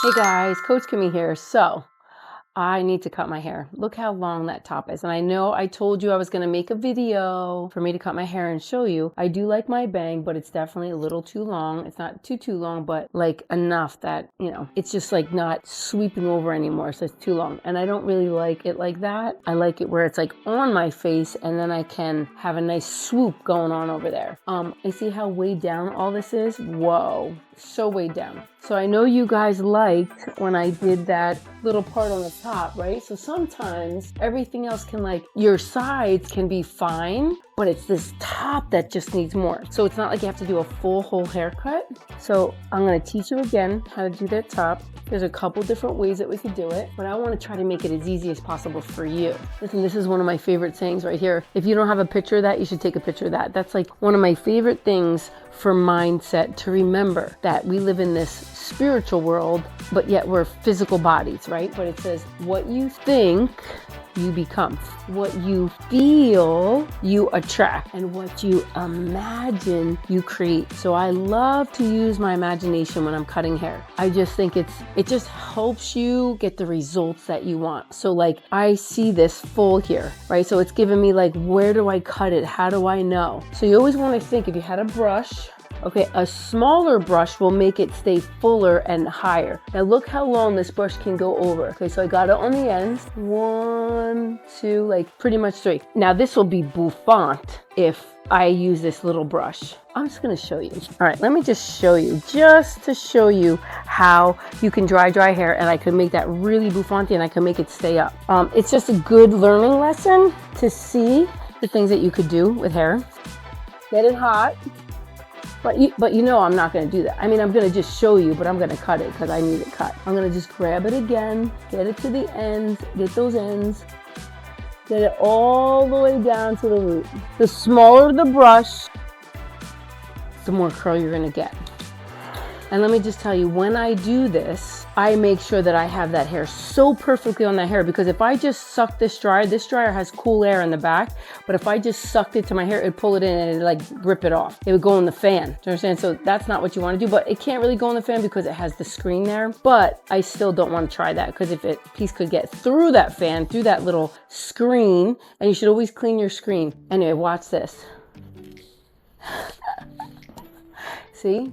Hey guys, Coach Kimmy here. So I need to cut my hair. Look how long that top is. And I know I told you I was going to make a video for me to cut my hair and show you. I do like my bang, but it's definitely a little too long. It's not too long, but like enough that, it's just like not sweeping over anymore. So it's too long. And I don't really like it like that. I like it where it's like on my face and then I can have a nice swoop going on over there. I see how way down all this is. Whoa, so way down. So I know you guys liked when I did that little part on the top, right? So sometimes everything else can, like, your sides can be fine, but it's this top that just needs more. So it's not like you have to do a full whole haircut. So I'm gonna teach you again how to do that top. There's a couple different ways that we could do it, but I wanna try to make it as easy as possible for you. Listen, this is one of my favorite sayings right here. If you don't have a picture of that, you should take a picture of that. That's like one of my favorite things for mindset, to remember that we live in this spiritual world, but yet we're physical bodies, right? But it says, what you think, you become. What you feel, you attract. And what you imagine, you create. So I love to use my imagination when I'm cutting hair. I just think it just helps you get the results that you want. So like I see this full here, right? So it's giving me like, where do I cut it? How do I know? So you always want to think, if you had a brush, okay, a smaller brush will make it stay fuller and higher. Now look how long this brush can go over. Okay, so I got it on the ends. 1, 2, like pretty much 3. Now this will be bouffant if I use this little brush. I'm just gonna show you. All right, let me just show you, just to show you how you can dry hair, and I can make that really bouffant and I can make it stay up. It's just a good learning lesson to see the things that you could do with hair. Get it hot. But you know I'm not going to do that. I mean, I'm going to just show you, but I'm going to cut it because I need it cut. I'm going to just grab it again, get it to the ends, get those ends, get it all the way down to the root. The smaller the brush, the more curl you're going to get. And let me just tell you, when I do this, I make sure that I have that hair so perfectly on that hair, because if I just suck this dryer has cool air in the back, but if I just sucked it to my hair, it'd pull it in and it'd like rip it off. It would go in the fan. Do you understand? So that's not what you want to do, but it can't really go in the fan because it has the screen there. But I still don't want to try that, because if it piece could get through that fan, through that little screen, and you should always clean your screen. Anyway, watch this. See?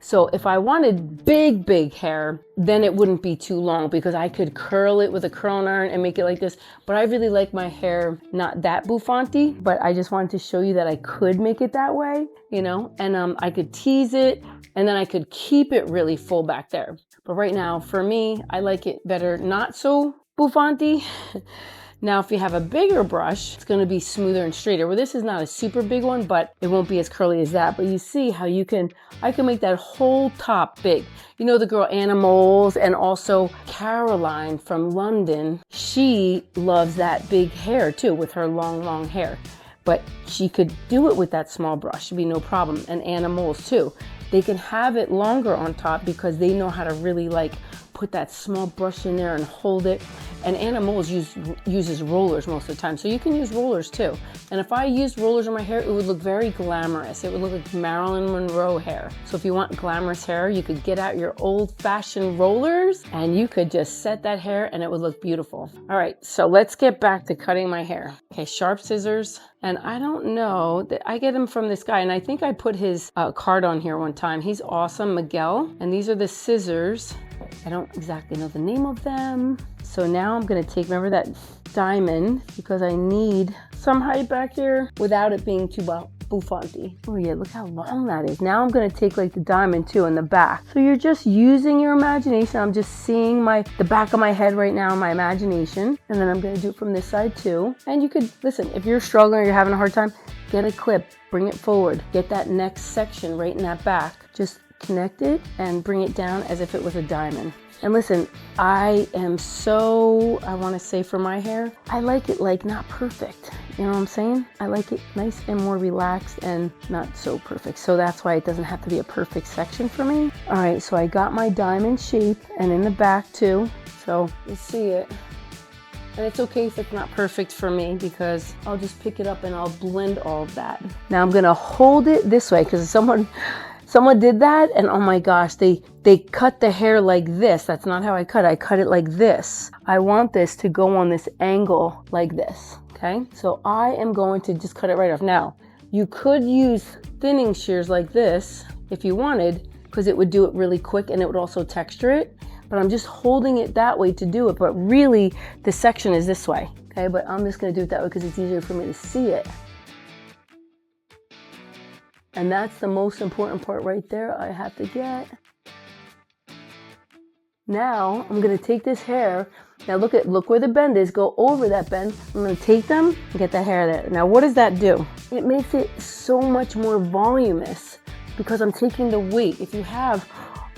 So if I wanted big hair, then it wouldn't be too long, because I could curl it with a curling iron and make it like this. But I really like my hair not that bouffanty, but I just wanted to show you that I could make it that way, and I could tease it, and then I could keep it really full back there. But right now, for me, I like it better not so bouffanty. Now, if you have a bigger brush, it's going to be smoother and straighter. Well, this is not a super big one, but it won't be as curly as that. But you see how I can make that whole top big. You know the girl Anna Moles, and also Caroline from London, she loves that big hair too, with her long hair. But she could do it with that small brush, it'd be no problem. And Anna Moles too. They can have it longer on top because they know how to really like put that small brush in there and hold it. And Anna Moles uses rollers most of the time, so you can use rollers too. And if I used rollers on my hair, it would look very glamorous. It would look like Marilyn Monroe hair. So if you want glamorous hair, you could get out your old-fashioned rollers and you could just set that hair and it would look beautiful. All right, so let's get back to cutting my hair. Okay, sharp scissors. And I don't know, that I get them from this guy, and I think I put his card on here one time. He's awesome, Miguel. And these are the scissors. I don't exactly know the name of them. So now I'm gonna take, remember that diamond, because I need some height back here without it being too bouffanty. Oh yeah, look how long that is. Now I'm gonna take like the diamond too in the back. So you're just using your imagination. I'm just seeing the back of my head right now in my imagination. And then I'm gonna do it from this side too. And you could, listen, if you're struggling or you're having a hard time, get a clip, bring it forward. Get that next section right in that back. Just connect it and bring it down as if it was a diamond. And listen, I want to say for my hair, I like it like not perfect. You know what I'm saying? I like it nice and more relaxed and not so perfect. So that's why it doesn't have to be a perfect section for me. All right, so I got my diamond shape and in the back too. So you see it. And it's okay if it's not perfect for me, because I'll just pick it up and I'll blend all of that. Now I'm gonna hold it this way, because someone Someone did that, and oh my gosh, they cut the hair like this. That's not how I cut it. I cut it like this. I want this to go on this angle like this, okay? So I am going to just cut it right off. Now, you could use thinning shears like this if you wanted, because it would do it really quick and it would also texture it. But I'm just holding it that way to do it. But really, the section is this way, okay? But I'm just gonna do it that way because it's easier for me to see it. And that's the most important part right there I have to get. Now, I'm gonna take this hair. Now look where the bend is, go over that bend. I'm gonna take them and get that hair there. Now what does that do? It makes it so much more voluminous because I'm taking the weight. If you have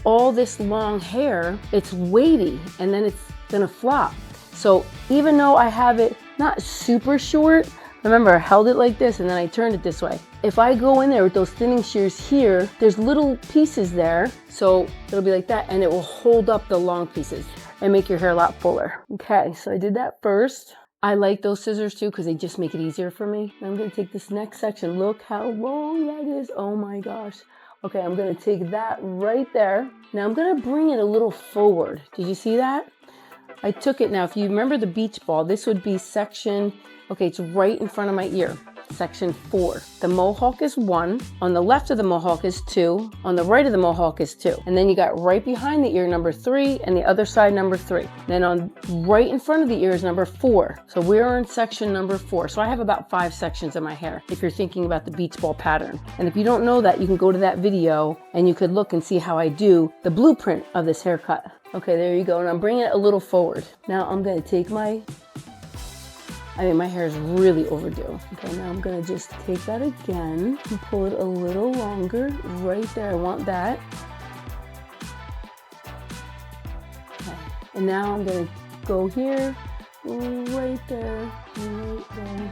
all this long hair, it's weighty and then it's gonna flop. So even though I have it not super short, remember I held it like this and then I turned it this way. If I go in there with those thinning shears here, there's little pieces there. So it'll be like that and it will hold up the long pieces and make your hair a lot fuller. Okay, so I did that first. I like those scissors too because they just make it easier for me. I'm gonna take this next section. Look how long that is. Oh my gosh. Okay, I'm gonna take that right there. Now I'm gonna bring it a little forward. Did you see that? I took it. Now, if you remember the beach ball, this would be section, okay, it's right in front of my ear, section 4. The mohawk is 1. On the left of the mohawk is 2. On the right of the mohawk is 2. And then you got right behind the ear, number 3, and the other side, number 3. Then on right in front of the ear is number 4. So we're in section number 4. So I have about 5 sections of my hair, if you're thinking about the beach ball pattern. And if you don't know that, you can go to that video and you could look and see how I do the blueprint of this haircut. Okay, there you go. And I'm bringing it a little forward. Now I'm going to take my hair is really overdue. Okay, now I'm going to just take that again and pull it a little longer right there. I want that. Okay, and now I'm going to go here, right there, and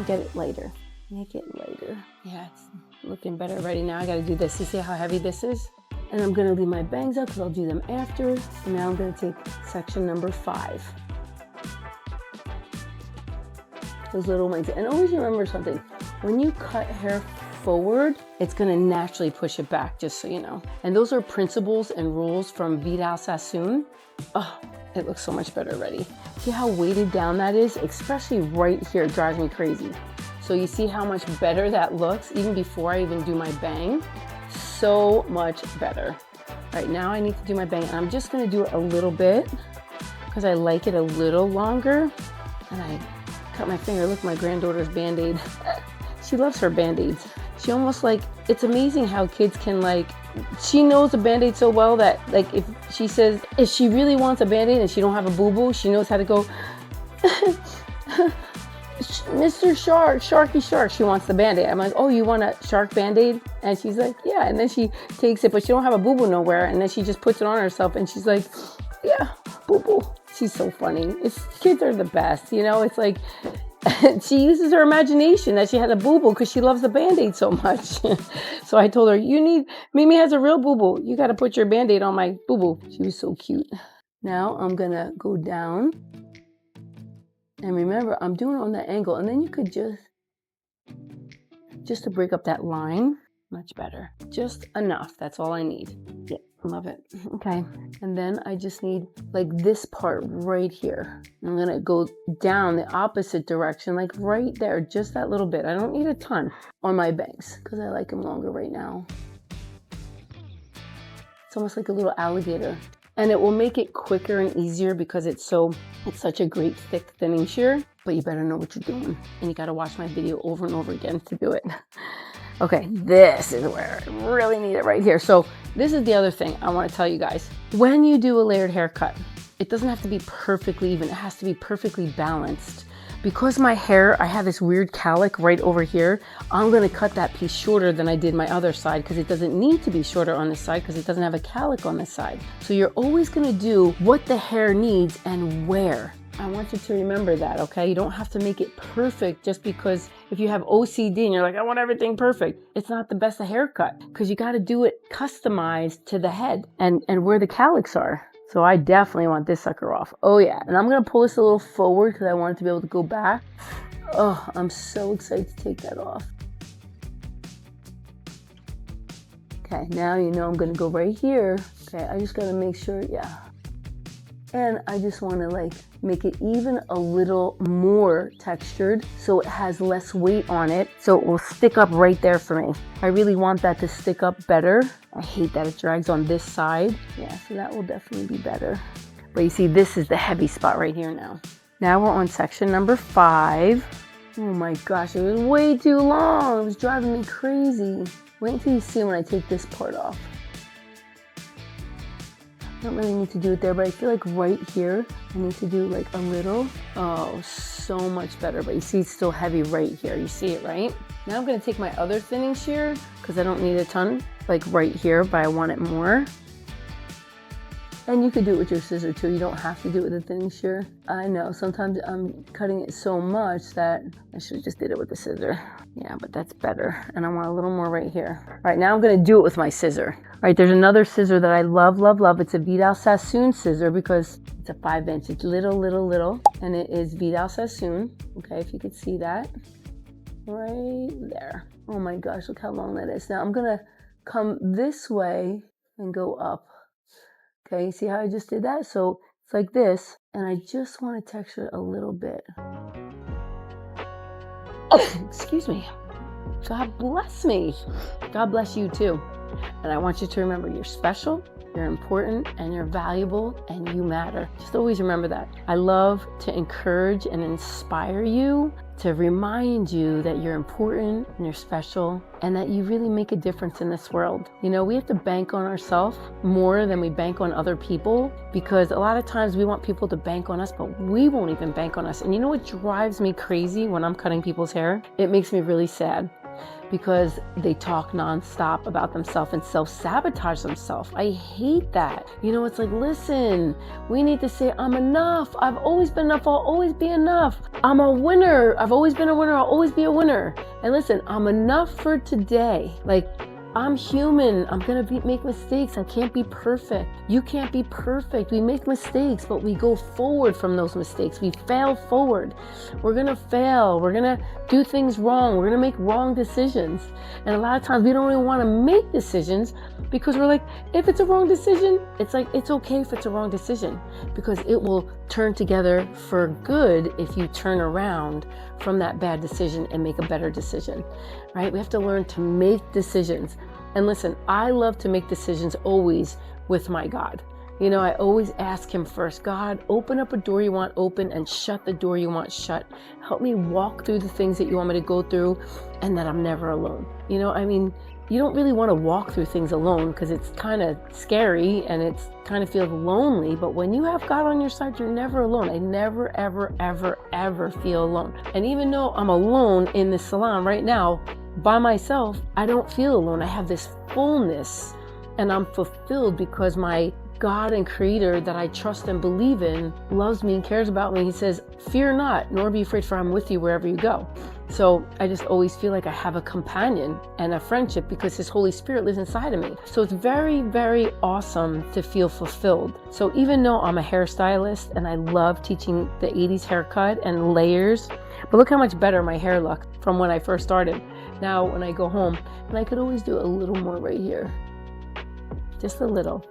get it lighter. Make it lighter. Yeah, it's looking better already. Now I got to do this. You see how heavy this is? And I'm going to leave my bangs out because I'll do them after. So now I'm going to take section number 5. Those little ones. And always remember something. When you cut hair forward, it's going to naturally push it back, just so you know. And those are principles and rules from Vidal Sassoon. Oh, it looks so much better already. See how weighted down that is? Especially right here, it drives me crazy. So you see how much better that looks even before I even do my bang? So much better. All right, now I need to do my bang. And I'm just going to do it a little bit because I like it a little longer. And I cut my finger. Look, my granddaughter's Band-Aid. She loves her Band-Aids. She almost like, it's amazing how kids can like, she knows a Band-Aid so well that like if she says, if she really wants a Band-Aid and she don't have a boo-boo, she knows how to go, Mr. Shark, Sharky Shark, she wants the Band-Aid. I'm like, oh, you want a shark Band-Aid? And she's like, yeah. And then she takes it, but she don't have a boo-boo nowhere. And then she just puts it on herself and she's like, yeah, boo-boo. She's so funny. Kids are the best, you know? It's like, she uses her imagination that she had a boo-boo because she loves the Band-Aid so much. So I told her, Mimi has a real boo-boo. You got to put your Band-Aid on my boo-boo. She was so cute. Now I'm going to go down. And remember, I'm doing it on that angle. And then you could just to break up that line, much better. Just enough. That's all I need. Yeah, love it. Okay. And then I just need like this part right here. I'm going to go down the opposite direction, like right there, just that little bit. I don't need a ton on my bangs because I like them longer right now. It's almost like a little alligator. And it will make it quicker and easier because it's such a great thick thinning shear, but you better know what you're doing. And you got to watch my video over and over again to do it. Okay, this is where I really need it right here. So this is the other thing I want to tell you guys. When you do a layered haircut, it doesn't have to be perfectly even. It has to be perfectly balanced. Because my hair, I have this weird cowlick right over here, I'm going to cut that piece shorter than I did my other side because it doesn't need to be shorter on this side because it doesn't have a cowlick on this side. So you're always going to do what the hair needs and where. I want you to remember that, okay? You don't have to make it perfect just because if you have OCD and you're like, I want everything perfect. It's not the best haircut because you got to do it customized to the head and where the cowlicks are. So I definitely want this sucker off. Oh yeah, and I'm gonna pull this a little forward because I want it to be able to go back. Oh, I'm so excited to take that off. Okay, now you know I'm gonna go right here. Okay, I just gotta make sure, yeah. And I just wanna like make it even a little more textured so it has less weight on it, so it will stick up right there for me. I really want that to stick up better. I hate that it drags on this side. Yeah, so that will definitely be better. But you see, this is the heavy spot right here now. Now we're on section number 5. Oh my gosh, it was way too long. It was driving me crazy. Wait until you see when I take this part off. I don't really need to do it there, but I feel like right here, I need to do like a little. Oh, so much better. But you see it's still heavy right here. You see it, right? Now I'm gonna take my other thinning shear because I don't need a ton, like right here, but I want it more. And you could do it with your scissor too. You don't have to do it with a thinning shear. I know, sometimes I'm cutting it so much that I should have just did it with the scissor. Yeah, but that's better. And I want a little more right here. All right, now I'm gonna do it with my scissor. All right, there's another scissor that I love, love, love. It's a Vidal Sassoon scissor because it's a 5-inch. It's little, little, little. And it is Vidal Sassoon. Okay, if you could see that. Right there. Oh my gosh, look how long that is. Now I'm gonna come this way and go up. Okay, see how I just did that? So it's like this, and I just want to texture it a little bit. Oh, excuse me. God bless me. God bless you too. And I want you to remember you're special, you're important, and you're valuable, and you matter. Just always remember that. I love to encourage and inspire you, to remind you that you're important and you're special and that you really make a difference in this world. You know, we have to bank on ourselves more than we bank on other people, because a lot of times we want people to bank on us, but we won't even bank on us. And you know what drives me crazy when I'm cutting people's hair? It makes me really sad, because they talk nonstop about themselves and self-sabotage themselves. I hate that. You know, it's like, listen, we need to say, I'm enough. I've always been enough. I'll always be enough. I'm a winner. I've always been a winner. I'll always be a winner. And listen, I'm enough for today. Like, I'm human. I'm gonna make mistakes. I can't be perfect. You can't be perfect. We make mistakes, but we go forward from those mistakes. We fail forward. We're gonna fail. We're gonna do things wrong. We're gonna make wrong decisions. And a lot of times we don't even wanna make decisions because we're like, if it's a wrong decision, it's like, it's okay if it's a wrong decision, because it will turn together for good if you turn around from that bad decision and make a better decision, right? We have to learn to make decisions. And listen, I love to make decisions always with my God. You know, I always ask him first, God, open up a door you want open and shut the door you want shut. Help me walk through the things that you want me to go through, and that I'm never alone. You know, I mean, you don't really want to walk through things alone because it's kind of scary and it's kind of feels lonely. But when you have God on your side, you're never alone. I never, ever, ever, ever feel alone. And even though I'm alone in the salon right now by myself, I don't feel alone. I have this fullness and I'm fulfilled because my God and Creator that I trust and believe in loves me and cares about me. He says, fear not, nor be afraid, for I'm with you wherever you go. So I just always feel like I have a companion and a friendship because His Holy Spirit lives inside of me. So it's very, very awesome to feel fulfilled. So even though I'm a hairstylist and I love teaching the 80s haircut and layers, but look how much better my hair looked from when I first started. Now when I go home, and I could always do a little more right here. Just a little.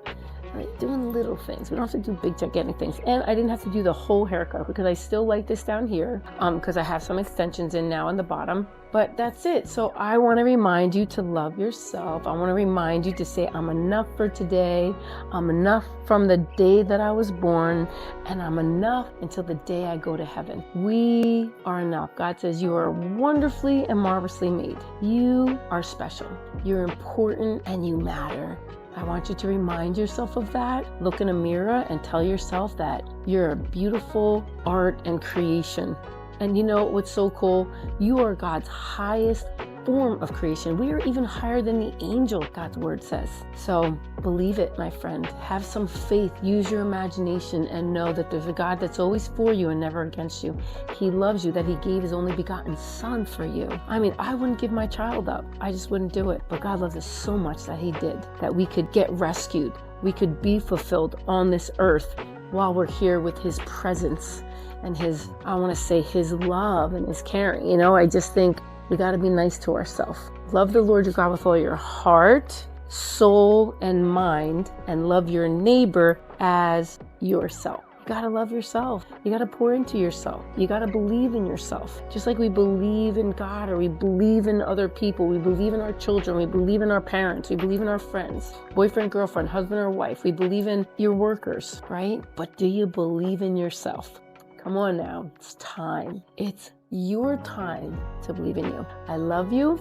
Right, doing little things. We don't have to do big gigantic things. And I didn't have to do the whole haircut because I still like this down here because I have some extensions in now on the bottom. But that's it. So I want to remind you to love yourself. I want to remind you to say, I'm enough for today. I'm enough from the day that I was born. And I'm enough until the day I go to heaven. We are enough. God says you are wonderfully and marvelously made. You are special. You're important and you matter. I want you to remind yourself of that. Look in a mirror and tell yourself that you're a beautiful art and creation. And you know what's so cool? You are God's highest form of creation. We are even higher than the angel, God's word says. So believe it, my friend. Have some faith. Use your imagination and know that there's a God that's always for you and never against you. He loves you, that He gave His only begotten Son for you. I mean, I wouldn't give my child up. I just wouldn't do it. But God loves us so much that He did, that we could get rescued. We could be fulfilled on this earth while we're here with His presence and His, I want to say, His love and His caring. You know, I just think we got to be nice to ourselves. Love the Lord your God with all your heart soul and mind, and love your neighbor as yourself. You gotta love yourself. You gotta pour into yourself. You gotta believe in yourself. Just like we believe in God, or we believe in other people, we believe in our children, we believe in our parents, we believe in our friends, boyfriend, girlfriend, husband or wife, we believe in your workers, right? But do you believe in yourself? Come on now, it's time. It's your time to believe in you. I love you.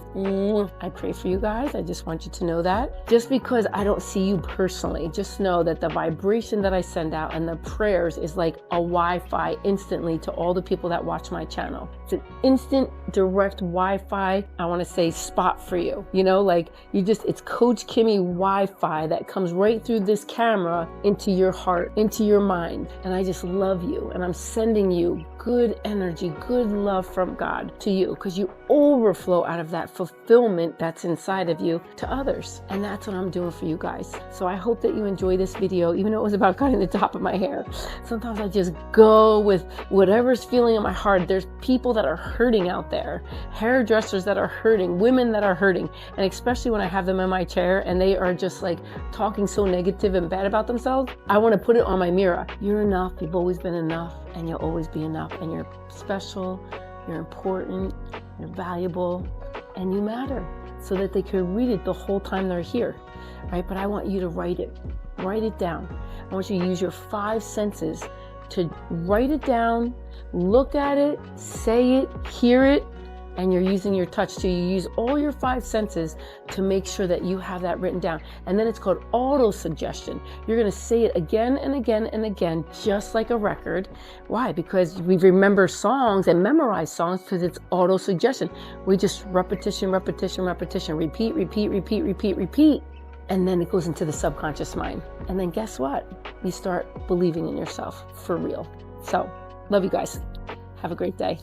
I pray for you guys. I just want you to know that. Just because I don't see you personally, just know that the vibration that I send out and the prayers is like a Wi-Fi instantly to all the people that watch my channel. It's an instant, direct Wi-Fi, I want to say, spot for you. You know, like it's Coach Kimmy Wi-Fi that comes right through this camera into your heart, into your mind. And I just love you. And I'm sending you good energy, good love from God to you, because you overflow out of that fulfillment that's inside of you to others. And that's what I'm doing for you guys. So I hope that you enjoy this video, even though it was about cutting the top of my hair. Sometimes I just go with whatever's feeling in my heart. There's people that are hurting out there, hairdressers that are hurting, women that are hurting. And especially when I have them in my chair and they are just like talking so negative and bad about themselves, I want to put it on my mirror. You're enough. You've always been enough, and you'll always be enough. And you're special, you're important, you're valuable, and you matter, so that they could read it the whole time they're here, right? But I want you to write it down. I want you to use your 5 senses to write it down, look at it, say it, hear it, and you're using your touch. So you use all your 5 senses to make sure that you have that written down. And then it's called auto-suggestion. You're gonna say it again and again and again, just like a record. Why? Because we remember songs and memorize songs because it's auto-suggestion. We just repetition, repetition, repetition, repeat, repeat, repeat, repeat, repeat. And then it goes into the subconscious mind. And then guess what? You start believing in yourself for real. So, love you guys. Have a great day.